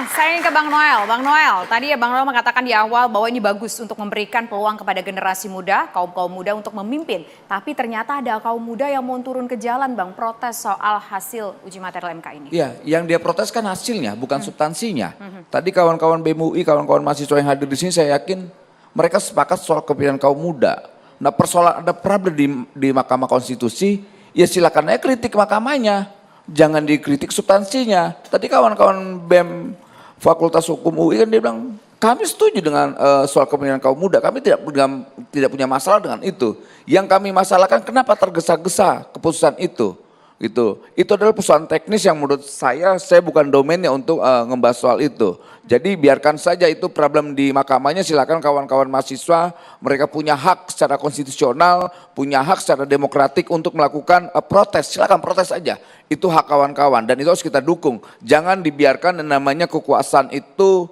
saya ingin ke Bang Noel. Bang Noel, tadi ya Bang Noel mengatakan di awal bahwa ini bagus untuk memberikan peluang kepada generasi muda, kaum-kaum muda untuk memimpin. Tapi ternyata ada kaum muda yang mau turun ke jalan, Bang, protes soal hasil uji material MK ini. Iya, yang dia protes kan hasilnya, bukan substansinya. Tadi kawan-kawan BEM UI, kawan-kawan mahasiswa yang hadir di sini, saya yakin mereka sepakat soal kepilihan kaum muda. Nah, persoalan ada problem di Mahkamah Konstitusi, ya silakan aja kritik mahkamahnya. Jangan dikritik substansinya. Tadi kawan-kawan BEM Fakultas Hukum UI kan dia bilang, kami setuju dengan soal kepemimpinan kaum muda. Kami tidak punya masalah dengan itu. Yang kami masalahkan kenapa tergesa-gesa keputusan itu. Gitu. Itu adalah persoalan teknis yang menurut saya bukan domainnya untuk ngebahas soal itu. Jadi biarkan saja itu problem di mahkamahnya, silakan kawan-kawan mahasiswa, mereka punya hak secara konstitusional, punya hak secara demokratik untuk melakukan protes, silakan protes aja. Itu hak kawan-kawan dan itu harus kita dukung. Jangan dibiarkan yang namanya kekuasaan itu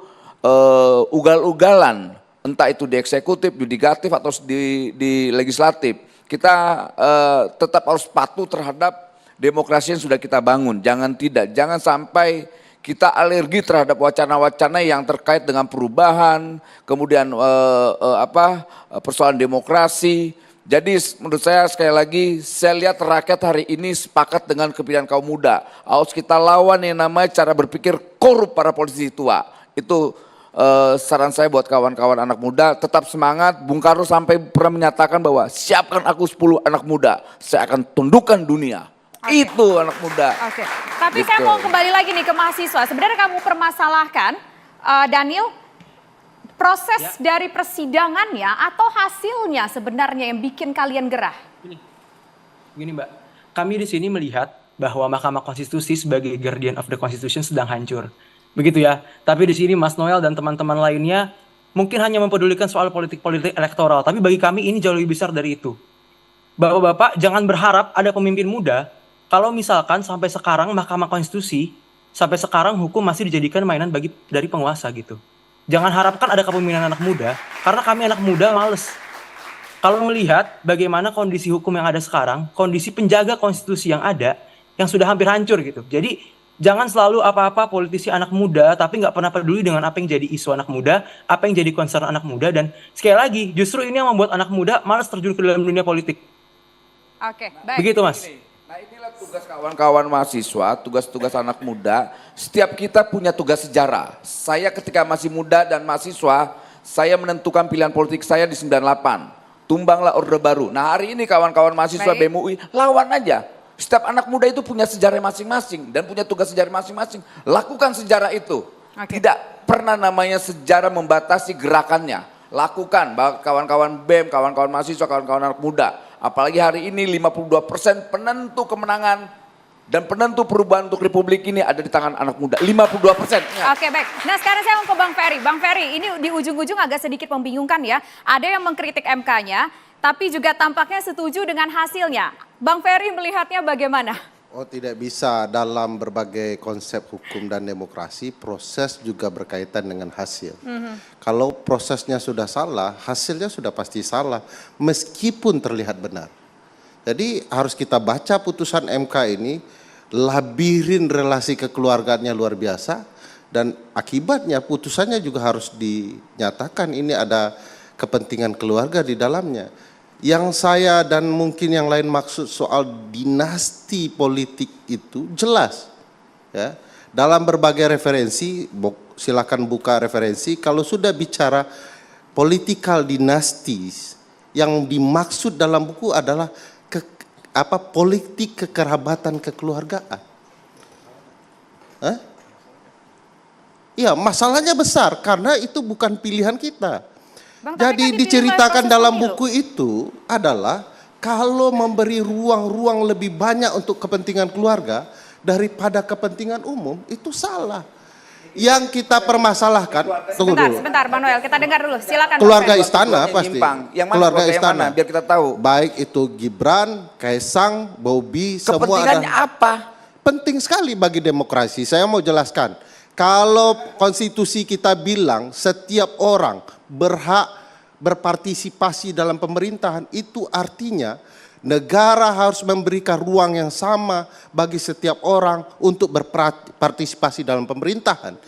ugal-ugalan, entah itu di eksekutif, yudikatif atau di legislatif. Kita tetap harus patuh terhadap demokrasi yang sudah kita bangun. Jangan sampai kita alergi terhadap wacana-wacana yang terkait dengan perubahan, kemudian persoalan demokrasi. Jadi menurut saya sekali lagi, saya lihat rakyat hari ini sepakat dengan kepilihan kaum muda. Harus kita lawan yang namanya cara berpikir korup para politisi tua. Itu saran saya buat kawan-kawan anak muda, tetap semangat. Bung Karno sampai pernah menyatakan bahwa siapkan aku 10 anak muda, saya akan tundukkan dunia. Itu anak muda. Oke. Tapi saya mau kembali lagi nih ke mahasiswa. Sebenarnya kamu permasalahkan, Daniel, proses dari persidangannya atau hasilnya sebenarnya yang bikin kalian gerah? Begini Mbak, kami di sini melihat bahwa Mahkamah Konstitusi sebagai guardian of the Constitution sedang hancur. Begitu ya. Tapi di sini Mas Noel dan teman-teman lainnya mungkin hanya mempedulikan soal politik-politik elektoral. Tapi bagi kami ini jauh lebih besar dari itu. Bapak-bapak jangan berharap ada pemimpin muda kalau misalkan sampai sekarang Mahkamah Konstitusi, sampai sekarang hukum masih dijadikan mainan dari penguasa gitu. Jangan harapkan ada kepemimpinan anak muda, karena kami anak muda males. Kalau melihat bagaimana kondisi hukum yang ada sekarang, kondisi penjaga konstitusi yang ada, yang sudah hampir hancur gitu. Jadi jangan selalu apa-apa politisi anak muda, tapi nggak pernah peduli dengan apa yang jadi isu anak muda, apa yang jadi concern anak muda. Dan sekali lagi, justru ini yang membuat anak muda malas terjun ke dalam dunia politik. Oke, baik. Begitu Mas. Nah inilah tugas kawan-kawan mahasiswa, tugas-tugas anak muda. Setiap kita punya tugas sejarah. Saya ketika masih muda dan mahasiswa, saya menentukan pilihan politik saya di 98. Tumbanglah Orde Baru. Nah hari ini kawan-kawan mahasiswa BEM UI, lawan aja. Setiap anak muda itu punya sejarah masing-masing dan punya tugas sejarah masing-masing. Lakukan sejarah itu. Tidak pernah namanya sejarah membatasi gerakannya. Lakukan, kawan-kawan BEM, kawan-kawan mahasiswa, kawan-kawan anak muda. Apalagi hari ini 52% penentu kemenangan dan penentu perubahan untuk Republik ini ada di tangan anak muda. 52%. Oke baik. Nah sekarang saya mau ke Bang Ferry. Bang Ferry ini di ujung-ujung agak sedikit membingungkan ya. Ada yang mengkritik MK-nya tapi juga tampaknya setuju dengan hasilnya. Bang Ferry melihatnya bagaimana? Oh tidak bisa, dalam berbagai konsep hukum dan demokrasi proses juga berkaitan dengan hasil. Kalau prosesnya sudah salah, hasilnya sudah pasti salah meskipun terlihat benar. Jadi harus kita baca putusan MK ini, labirin relasi kekeluargaannya luar biasa dan akibatnya putusannya juga harus dinyatakan ini ada kepentingan keluarga di dalamnya. Yang saya dan mungkin yang lain maksud soal dinasti politik itu jelas ya. Dalam berbagai referensi, silakan buka referensi, kalau sudah bicara political dynasties, yang dimaksud dalam buku adalah politik kekerabatan kekeluargaan. Iya, masalahnya besar karena itu bukan pilihan kita. Bang, jadi kan diceritakan dalam buku itu adalah kalau memberi ruang-ruang lebih banyak untuk kepentingan keluarga daripada kepentingan umum itu salah. Yang kita permasalahkan, tunggu dulu. Sebentar Bang Noel, kita dengar dulu. Silakan. Keluarga istana pasti. Yang mana keluarga istana biar kita tahu. Baik itu Gibran, Kaisang, Bobi, semua ada. Kepentingannya apa? Penting sekali bagi demokrasi. Saya mau jelaskan. Kalau konstitusi kita bilang setiap orang berhak berpartisipasi dalam pemerintahan, itu artinya Negara harus memberikan ruang yang sama bagi setiap orang untuk berpartisipasi dalam pemerintahan.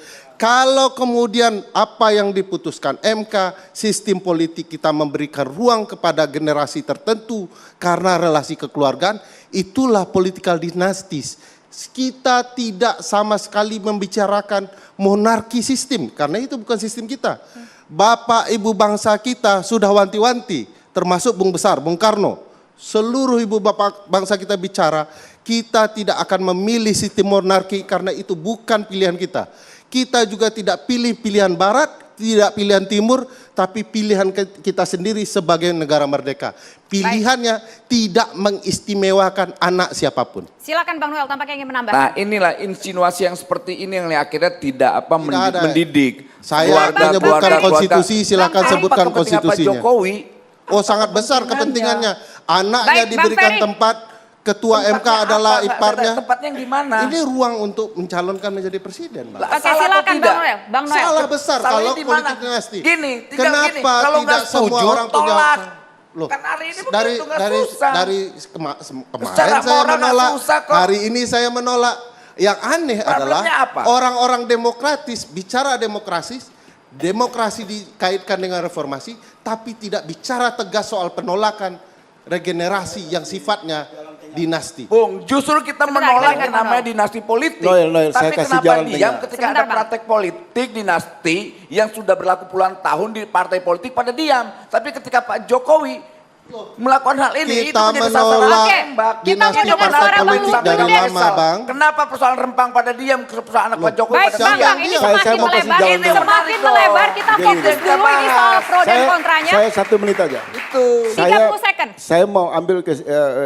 Kalau kemudian apa yang diputuskan MK, sistem politik kita memberikan ruang kepada generasi tertentu karena relasi kekeluargaan, itulah political dynasties. Kita tidak sama sekali membicarakan monarki sistem, karena itu bukan sistem kita. Bapak ibu bangsa kita sudah wanti-wanti, termasuk Bung Besar, Bung Karno. Seluruh ibu bapak bangsa kita bicara, kita tidak akan memilih sistem monarki karena itu bukan pilihan kita. Kita juga tidak pilih pilihan barat, tidak pilihan timur, tapi pilihan kita sendiri sebagai negara merdeka. Pilihannya tidak mengistimewakan anak siapapun. Silakan Bang Noel, tampaknya ingin menambahkan. Nah inilah insinuasi yang seperti ini yang akhirnya tidak ada. mendidik. Saya menyebutkan konstitusi, silakan Bang Ferry. sebutkan Apa kepentingan Pak konstitusinya. Jokowi? Oh sangat besar kepentingannya. Anaknya Baik, Bang diberikan Ferry. tempat, ketua MK Tempatnya adalah apa? iparnya. Tempatnya yang di mana? Ini ruang untuk mencalonkan menjadi presiden, Bang. Oke, Salah atau silakan tidak? Bang Noel. Bang Noel. Salah besar Salahnya kalau di mana? politik dinasti. Gini, tinggal Kenapa gini. Kalau tidak nggak semua setuju, orang punya tolak. Loh, Kan hari ini dari begitu, nggak dari susah. dari Secara kemarin saya moral nggak menolak, susah kok. hari ini saya menolak. Yang aneh adalah Problemnya apa? orang-orang demokratis bicara demokrasi dikaitkan dengan reformasi, tapi tidak bicara tegas soal penolakan regenerasi yang sifatnya dinasti. Bung, justru kita Sebentar, menolak kita yang dengar namanya Noel. dinasti politik. Noel, saya Tapi kasih kenapa jalan diam tengah. ketika Sebentar, ada Bang. praktek politik dinasti yang sudah berlaku puluhan tahun di partai politik pada diam. Tapi ketika Pak Jokowi melakukan hal ini, itu Kita menjadi sasaran menolak tembak. Kita mau dinasti dengar partai suara Bang politik Luhut dari dulu deh. lama, Bang. Kenapa persoalan Rempang pada diam, persoalan anak Pak Jokowi Baik, pada Bang, diam? Bang, ini Saya semakin mau kasih melebar, jalan tengah. semakin melebar. Kita Gini, fokus gini. dulu ini soal pro dan kontranya. Saya 1 menit aja. Itu. 30 second. Saya mau ambil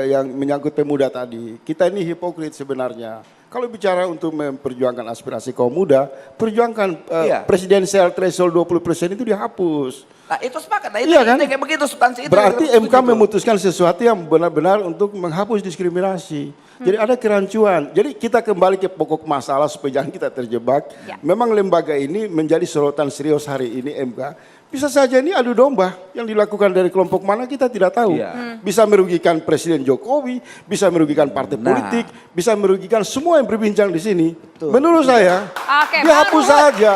yang menyangkut pemuda tadi. Kita ini hipokrit sebenarnya. Kalau bicara untuk memperjuangkan aspirasi kaum muda, perjuangkan Iya. presidensial threshold 20% itu dihapus. Nah itu sepakat, nah itu Iya kan? kayak begitu substansi itu. Berarti yang MK setuju. memutuskan sesuatu yang benar-benar untuk menghapus diskriminasi. Jadi ada kerancuan. Jadi kita kembali ke pokok masalah supaya jangan kita terjebak. Ya. Memang lembaga ini menjadi sorotan serius hari ini MK. Bisa saja ini adu domba yang dilakukan dari kelompok mana kita tidak tahu. Iya. Bisa merugikan Presiden Jokowi, bisa merugikan partai Nah. politik, bisa merugikan semua yang berbincang di sini. Menurut saya, Oke, dihapus Bang Ruhut. saja.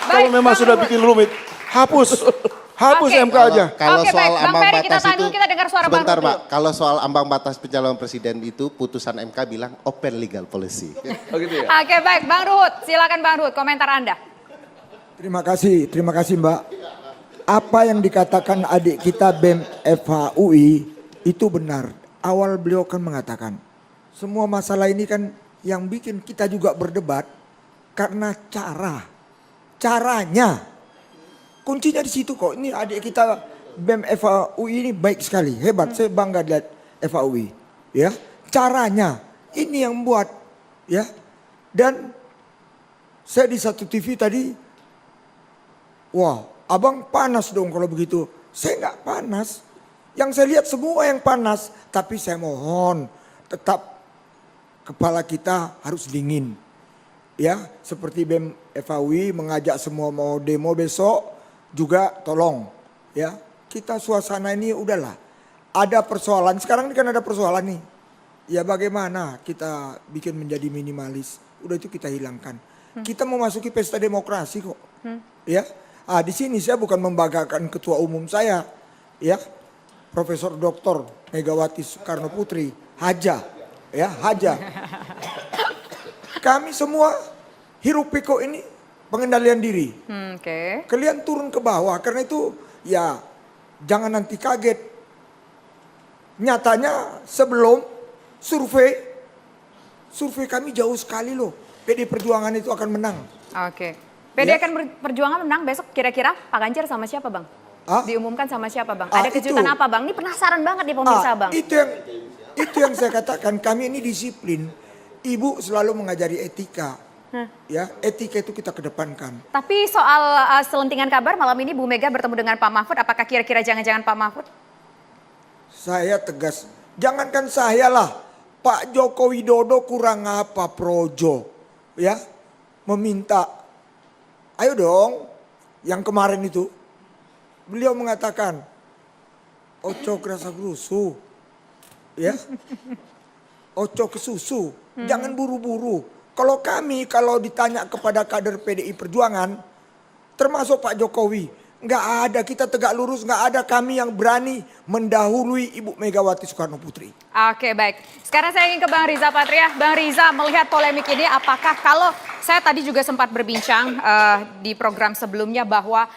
Kalau Baik, memang Bang sudah Ruhut. bikin rumit, hapus. Hapus Oke. MK aja. Kalau Oke, soal baik. Bang ambang Ferry, kita batas tahan itu, dulu, kita dengar suara Bang sebentar Ruhut Pak, kalau soal ambang batas pencalonan presiden itu putusan MK bilang open legal policy. Oh gitu ya? Oke, baik. Bang Ruhut, silakan Bang Ruhut, komentar Anda. Terima kasih Mbak. Apa yang dikatakan adik kita BEM FHUI itu benar. Awal beliau kan mengatakan, semua masalah ini kan yang bikin kita juga berdebat karena caranya. Kuncinya di situ kok. Ini adik kita BEM FHUI ini baik sekali, hebat. Saya bangga lihat FHUI. Ya, caranya ini yang buat, ya. Dan saya di satu TV tadi, wah, abang panas dong kalau begitu. Saya nggak panas. Yang saya lihat semua yang panas. Tapi saya mohon tetap kepala kita harus dingin. Ya, seperti BEM FHUI mengajak semua mau demo besok juga tolong. Ya, kita suasana ini udahlah. Ada persoalan, sekarang ini kan ada persoalan nih. Ya bagaimana kita bikin menjadi minimalis. Udah itu kita hilangkan. Kita memasuki pesta demokrasi kok. Ya. Di sini saya bukan membanggakan ketua umum saya, ya, Profesor Dr. Megawati Soekarno Putri, Haja, ya, Haja. Kami semua hirup pikuk ini pengendalian diri. Oke. Kalian turun ke bawah karena itu ya jangan nanti kaget. Nyatanya sebelum survei kami jauh sekali loh. PD Perjuangan itu akan menang. Oke. PD Ya. akan perjuangan menang besok kira-kira Pak Ganjar sama siapa Bang? Ah? Diumumkan sama siapa Bang? Ah, Ada kejutan itu. apa Bang? Ini penasaran banget nih pemirsa Bang. Itu yang saya katakan, kami ini disiplin. Ibu selalu mengajari etika. Ya, etika itu kita kedepankan. Tapi soal selentingan kabar malam ini Bu Mega bertemu dengan Pak Mahfud, apakah kira-kira jangan-jangan Pak Mahfud? Saya tegas, jangankan saya lah, Pak Joko Widodo kurang apa projo, ya, meminta, ayo dong, yang kemarin itu, beliau mengatakan, ojo kerasa gerusu, Ya. Oco ke susu. Jangan buru-buru. Kalau ditanya kepada kader PDI Perjuangan, termasuk Pak Jokowi, nggak ada, kita tegak lurus, nggak ada kami yang berani mendahului Ibu Megawati Soekarno Putri. Oke, baik. Sekarang saya ingin ke Bang Riza Patria. Bang Riza, melihat polemik ini, apakah kalau saya tadi juga sempat berbincang di program sebelumnya bahwa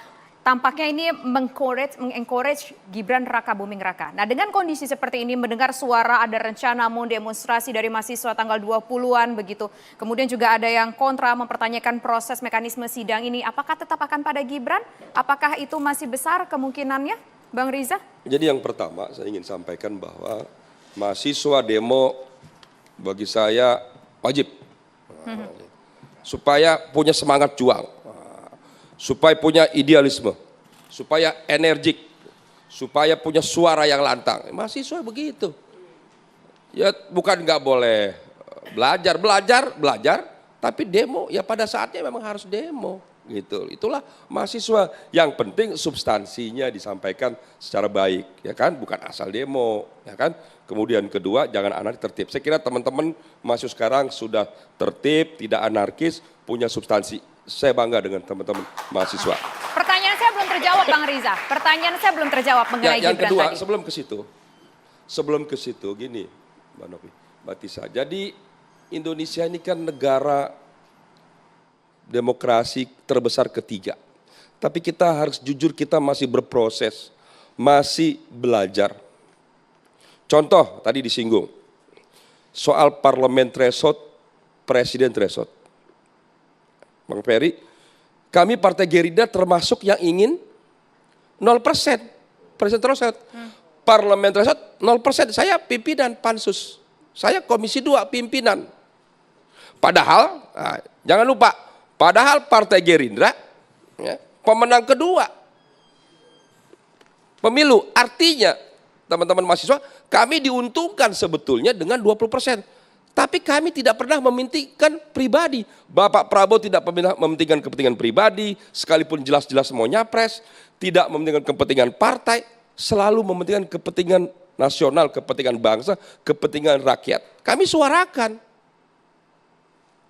tampaknya ini mengencourage Gibran Raka Buming Raka. Nah, dengan kondisi seperti ini, mendengar suara ada rencana mau demonstrasi dari mahasiswa tanggal 20-an begitu. Kemudian juga ada yang kontra mempertanyakan proses mekanisme sidang ini. Apakah tetap akan pada Gibran? Apakah itu masih besar kemungkinannya, Bang Riza? Jadi yang pertama saya ingin sampaikan bahwa mahasiswa demo bagi saya wajib. Supaya punya semangat juang. Supaya punya idealisme, supaya energik, supaya punya suara yang lantang. Mahasiswa begitu. Ya bukan nggak boleh belajar, tapi demo ya pada saatnya memang harus demo gitu. Itulah mahasiswa. Yang penting substansinya disampaikan secara baik, ya kan? Bukan asal demo, ya kan? Kemudian kedua, jangan anarkis, tertib. Saya kira teman-teman mahasiswa sekarang sudah tertib, tidak anarkis, punya substansi. Saya bangga dengan teman-teman mahasiswa. Pertanyaan saya belum terjawab, Bang Riza. Pertanyaan saya belum terjawab mengenai yang Gibran kedua, tadi. sebelum ke situ gini, Mbak Novi, Mbak Tisa. Jadi Indonesia ini kan negara demokrasi terbesar ketiga. Tapi kita harus jujur, kita masih berproses, masih belajar. Contoh tadi disinggung, soal parlemen threshold, presiden threshold. Bang Ferry, kami Partai Gerindra termasuk yang ingin 0%, presiden threshold. Parlemen threshold 0%, saya pimpinan pansus, saya komisi 2 pimpinan. Padahal, jangan lupa, padahal Partai Gerindra ya, pemenang kedua pemilu. Artinya, teman-teman mahasiswa, kami diuntungkan sebetulnya dengan 20%. Tapi kami tidak pernah mementingkan pribadi. Bapak Prabowo tidak pernah mementingkan kepentingan pribadi, sekalipun jelas-jelas mau nyapres, tidak mementingkan kepentingan partai, selalu mementingkan kepentingan nasional, kepentingan bangsa, kepentingan rakyat. Kami suarakan.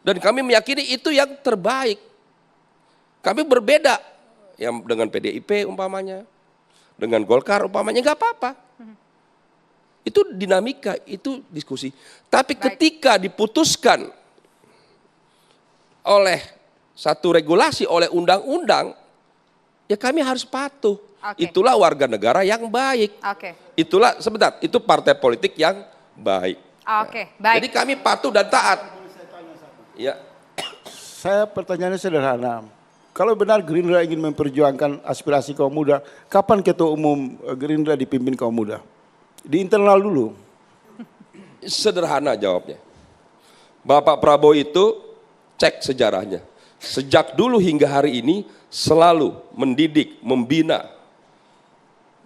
Dan kami meyakini itu yang terbaik. Kami berbeda yang dengan PDIP umpamanya, dengan Golkar umpamanya, nggak apa-apa. Itu dinamika, itu diskusi. Tapi ketika diputuskan oleh satu regulasi, oleh undang-undang, ya kami harus patuh. Itulah warga negara yang baik. Itulah, sebentar, itu partai politik yang baik. Baik. Jadi kami patuh dan taat. Ya. Saya pertanyaannya sederhana. Kalau benar Gerindra ingin memperjuangkan aspirasi kaum muda, kapan Ketua Umum Gerindra dipimpin kaum muda? Di internal dulu. Sederhana jawabnya. Bapak Prabowo itu cek sejarahnya. Sejak dulu hingga hari ini selalu mendidik, membina,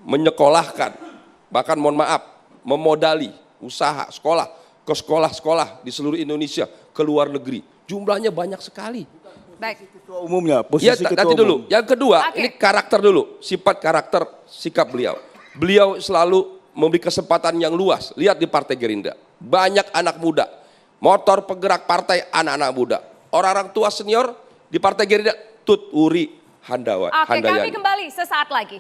menyekolahkan, bahkan mohon maaf, memodali usaha sekolah ke sekolah-sekolah di seluruh Indonesia, ke luar negeri. Jumlahnya banyak sekali. Baik. Ketua umumnya, Ya, posisi ketua nanti umum. dulu. Yang kedua, ini karakter dulu, sifat karakter, sikap beliau. Beliau selalu memberi kesempatan yang luas. Lihat di Partai Gerindra, banyak anak muda, motor penggerak partai anak-anak muda. Orang-orang tua senior di Partai Gerindra, Tut Uri Handayani. Kami kembali sesaat lagi.